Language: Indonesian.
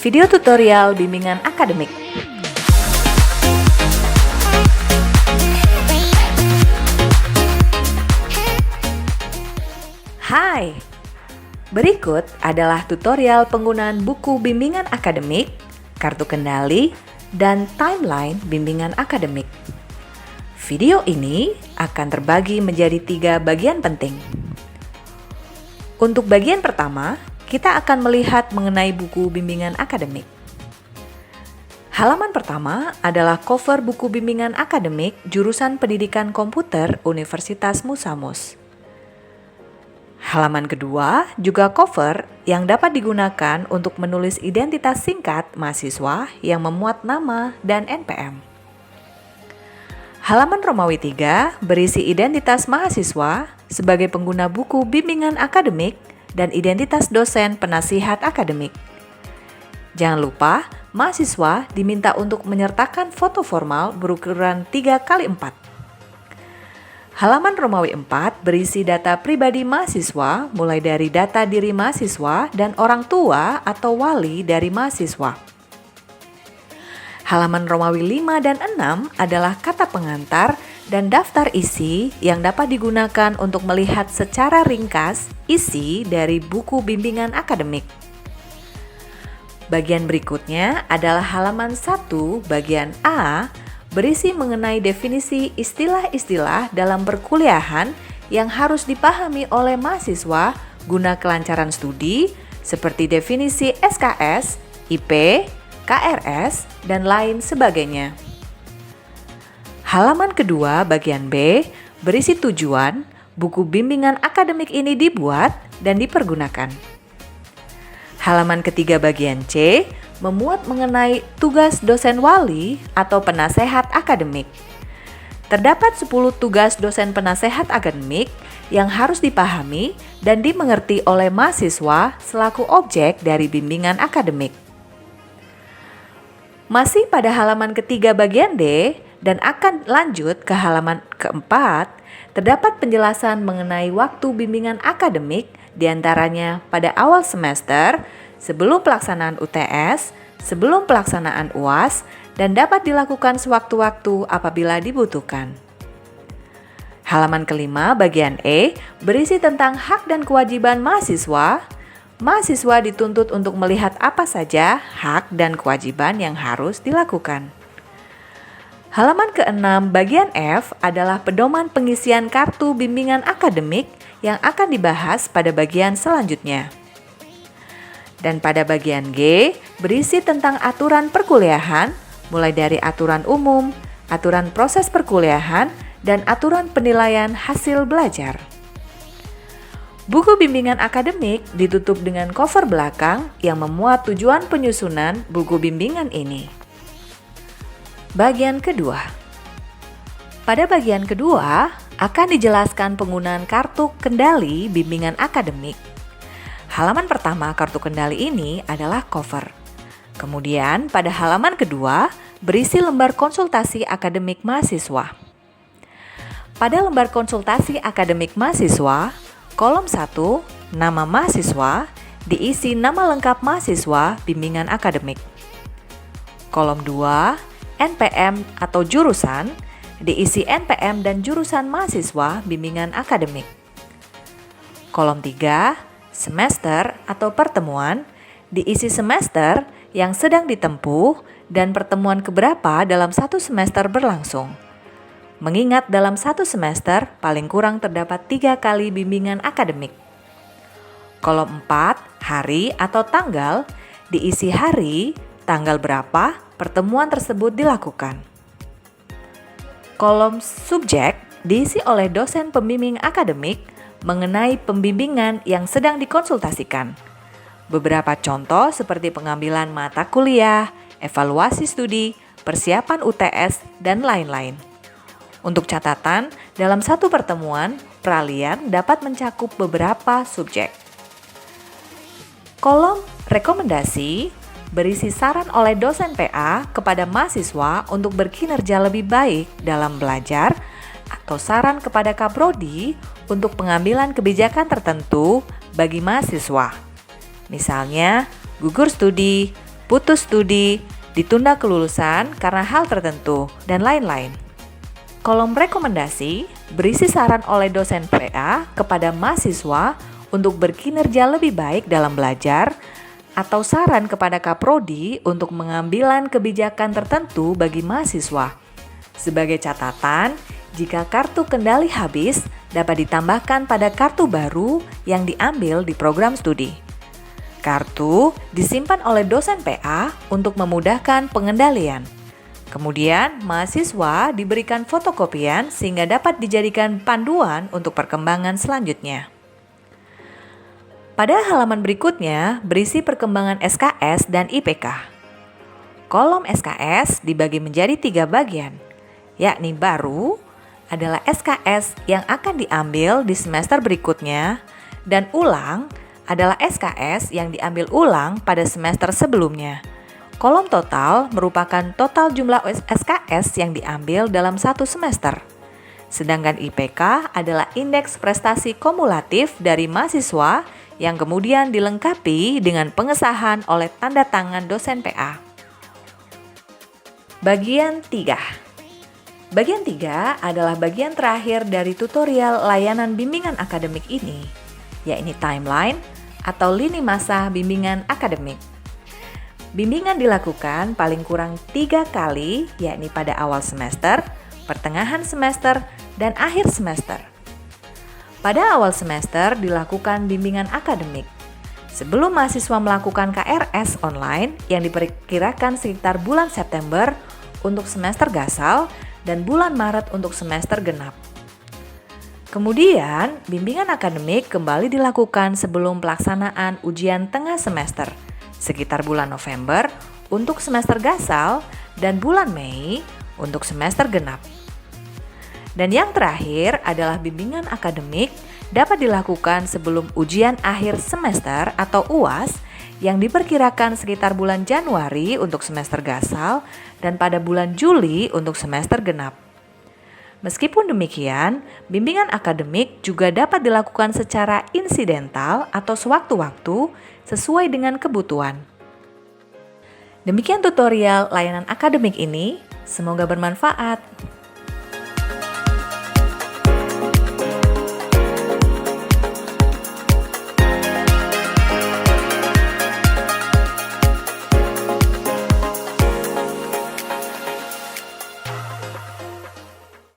video tutorial bimbingan akademik. Hai, berikut adalah tutorial penggunaan buku bimbingan akademik, kartu kendali, dan timeline bimbingan akademik. Video ini akan terbagi menjadi 3 bagian penting. Untuk bagian pertama, kita akan melihat mengenai buku bimbingan akademik. Halaman pertama adalah cover buku bimbingan akademik jurusan Pendidikan Komputer Universitas Musa Mus. Halaman kedua juga cover yang dapat digunakan untuk menulis identitas singkat mahasiswa yang memuat nama dan NPM. Halaman Romawi 3 berisi identitas mahasiswa sebagai pengguna buku bimbingan akademik dan identitas dosen penasihat akademik. Jangan lupa, mahasiswa diminta untuk menyertakan foto formal berukuran 3x4. Halaman Romawi 4 berisi data pribadi mahasiswa mulai dari data diri mahasiswa dan orang tua atau wali dari mahasiswa. Halaman Romawi 5 dan 6 adalah kata pengantar dan daftar isi yang dapat digunakan untuk melihat secara ringkas isi dari buku bimbingan akademik. Bagian berikutnya adalah halaman 1 bagian A berisi mengenai definisi istilah-istilah dalam perkuliahan yang harus dipahami oleh mahasiswa guna kelancaran studi seperti definisi SKS, IP, KRS, dan lain sebagainya. Halaman kedua bagian B berisi tujuan buku bimbingan akademik ini dibuat dan dipergunakan. Halaman ketiga bagian C memuat mengenai tugas dosen wali atau penasehat akademik. Terdapat 10 tugas dosen penasehat akademik yang harus dipahami dan dimengerti oleh mahasiswa selaku objek dari bimbingan akademik. Masih pada halaman ketiga bagian D dan akan lanjut ke halaman keempat, terdapat penjelasan mengenai waktu bimbingan akademik diantaranya pada awal semester, sebelum pelaksanaan UTS, sebelum pelaksanaan UAS, dan dapat dilakukan sewaktu-waktu apabila dibutuhkan. Halaman kelima bagian E berisi tentang hak dan kewajiban mahasiswa. Mahasiswa dituntut untuk melihat apa saja hak dan kewajiban yang harus dilakukan. Halaman ke-6 bagian F adalah pedoman pengisian kartu bimbingan akademik yang akan dibahas pada bagian selanjutnya. Dan pada bagian G berisi tentang aturan perkuliahan, mulai dari aturan umum, aturan proses perkuliahan, dan aturan penilaian hasil belajar. Buku bimbingan akademik ditutup dengan cover belakang yang memuat tujuan penyusunan buku bimbingan ini. Bagian kedua. Pada bagian kedua akan dijelaskan penggunaan kartu kendali bimbingan akademik. Halaman pertama kartu kendali ini adalah cover. Kemudian pada halaman kedua berisi lembar konsultasi akademik mahasiswa. Pada lembar konsultasi akademik mahasiswa, kolom 1, nama mahasiswa, diisi nama lengkap mahasiswa bimbingan akademik. Kolom 2, NPM atau jurusan, diisi NPM dan jurusan mahasiswa bimbingan akademik. Kolom 3, semester atau pertemuan, diisi semester yang sedang ditempuh dan pertemuan keberapa dalam satu semester berlangsung. Mengingat dalam satu semester paling kurang terdapat 3 kali bimbingan akademik. Kolom 4, hari atau tanggal, diisi hari, tanggal berapa pertemuan tersebut dilakukan. Kolom subjek diisi oleh dosen pembimbing akademik mengenai pembimbingan yang sedang dikonsultasikan. Beberapa contoh seperti pengambilan mata kuliah, evaluasi studi, persiapan UTS, dan lain-lain. Untuk catatan, dalam satu pertemuan, peralihan dapat mencakup beberapa subjek. Kolom rekomendasi berisi saran oleh dosen PA kepada mahasiswa untuk berkinerja lebih baik dalam belajar atau saran kepada Kaprodi untuk pengambilan kebijakan tertentu bagi mahasiswa. Misalnya, gugur studi, putus studi, ditunda kelulusan karena hal tertentu, dan lain-lain. Kolom rekomendasi berisi saran oleh dosen PA kepada mahasiswa untuk berkinerja lebih baik dalam belajar, atau saran kepada Kaprodi untuk mengambilan kebijakan tertentu bagi mahasiswa. Sebagai catatan, jika kartu kendali habis, dapat ditambahkan pada kartu baru yang diambil di program studi. Kartu disimpan oleh dosen PA untuk memudahkan pengendalian. Kemudian, mahasiswa diberikan fotokopian sehingga dapat dijadikan panduan untuk perkembangan selanjutnya. Pada halaman berikutnya berisi perkembangan SKS dan IPK. Kolom SKS dibagi menjadi 3 bagian, yakni baru adalah SKS yang akan diambil di semester berikutnya, dan ulang adalah SKS yang diambil ulang pada semester sebelumnya. Kolom total merupakan total jumlah SKS yang diambil dalam satu semester. Sedangkan IPK adalah indeks prestasi kumulatif dari mahasiswa yang kemudian dilengkapi dengan pengesahan oleh tanda tangan dosen PA. Bagian 3. Bagian 3 adalah bagian terakhir dari tutorial layanan bimbingan akademik ini, yakni timeline atau lini masa bimbingan akademik. Bimbingan dilakukan paling kurang 3 kali, yakni pada awal semester, pertengahan semester, dan akhir semester. Pada awal semester dilakukan bimbingan akademik. Sebelum mahasiswa melakukan KRS online yang diperkirakan sekitar bulan September untuk semester gasal dan bulan Maret untuk semester genap. Kemudian, bimbingan akademik kembali dilakukan sebelum pelaksanaan ujian tengah semester, sekitar bulan November untuk semester gasal dan bulan Mei untuk semester genap. Dan yang terakhir adalah bimbingan akademik dapat dilakukan sebelum ujian akhir semester atau UAS yang diperkirakan sekitar bulan Januari untuk semester gasal dan pada bulan Juli untuk semester genap. Meskipun demikian, bimbingan akademik juga dapat dilakukan secara insidental atau sewaktu-waktu sesuai dengan kebutuhan. Demikian tutorial layanan akademik ini, semoga bermanfaat.